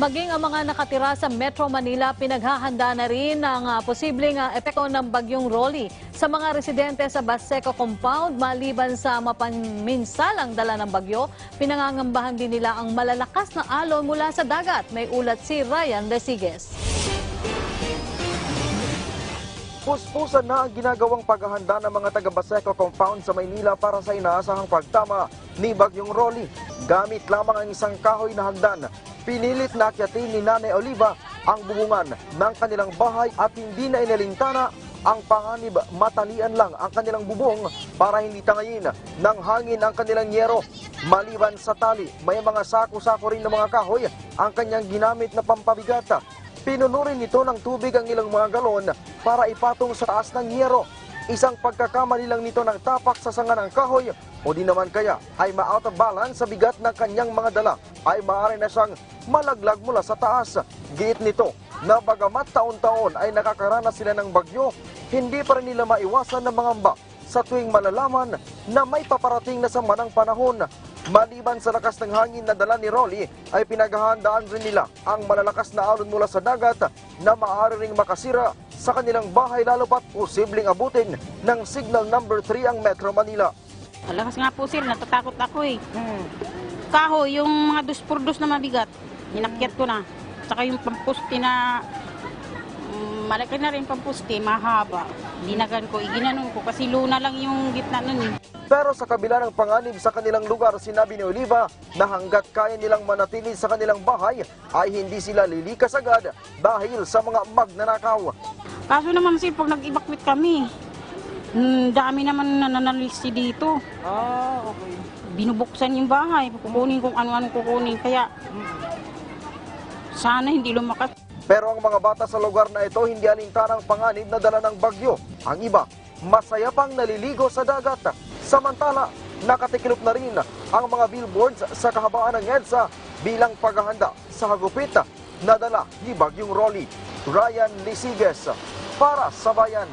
Maging ang mga nakatira sa Metro Manila pinaghahanda na rin ang posibleng epekto ng bagyong Rolly sa mga residente sa Baseco Compound. Maliban sa mapaminsalang dala ng bagyo, pinangangambahan din nila ang malalakas na alon mula sa dagat. May ulat si Ryan Lesigues. Puspusan na ang ginagawang paghahanda ng mga taga-Baseco Compound sa Maynila para sa inaasahang pagtama ni Bagyong Rolly. Gamit lamang ang isang kahoy na hagdan, pinilit na akyatin ni Nanay Oliva ang bubungan ng kanilang bahay at hindi na inalintana ang panganib. Matalian lang ang kanilang bubong para hindi tangayin ng hangin ang kanilang yero. Maliban sa tali, may mga sako-sako rin ng mga kahoy ang kanyang ginamit na pampabigat. Pinuno rin nito ng tubig ang ilang mga galon para ipatong sa taas ng yero. Isang pagkakamali lang nito ng tapak sa sanga ng kahoy o di naman kaya ay ma-out of balance sa bigat ng kanyang mga dala ay maaari na siyang malaglag mula sa taas. Giit nito na bagamat taon-taon ay nakakaranas sila ng bagyo, hindi pa rin nila maiwasan ng mangamba sa tuwing malalaman na may paparating na sama ng panahon. Maliban sa lakas ng hangin na dala ni Rolly, ay pinaghahandaan rin nila ang malalakas na alon mula sa dagat na maaari ring makasira sa kanilang bahay, lalo pat posibleng abutin ng signal number 3 ang Metro Manila. Malakas nga po sir, natatakot ako eh. Kahoy, yung mga 2x2 na mabigat, inakyat ko na. Saka yung pampusti na, malaki na rin pampusti, mahaba. Dinagan ko, iginanon ko kasi luna lang yung gitna nun eh. Pero sa kabila ng panganib sa kanilang lugar, sinabi ni Oliva na hanggat kaya nilang manatili sa kanilang bahay ay hindi sila lilikas agad dahil sa mga magnanakaw. Kaso naman sir, pag nag-evacuate kami, dami naman nananalisi dito. Okay. Binubuksan yung bahay, kukunin kung ano-ano kukunin. Kaya sana hindi lumakas. Pero ang mga bata sa lugar na ito hindi alintanang panganib na dala ng bagyo. Ang iba, masaya pang naliligo sa dagat. Samantala, nakatikilop na rin ang mga billboards sa kahabaan ng EDSA bilang paghahanda sa hagupit na dala ni Bagyong Rolly. Ryan Lesigues para sa Bayan.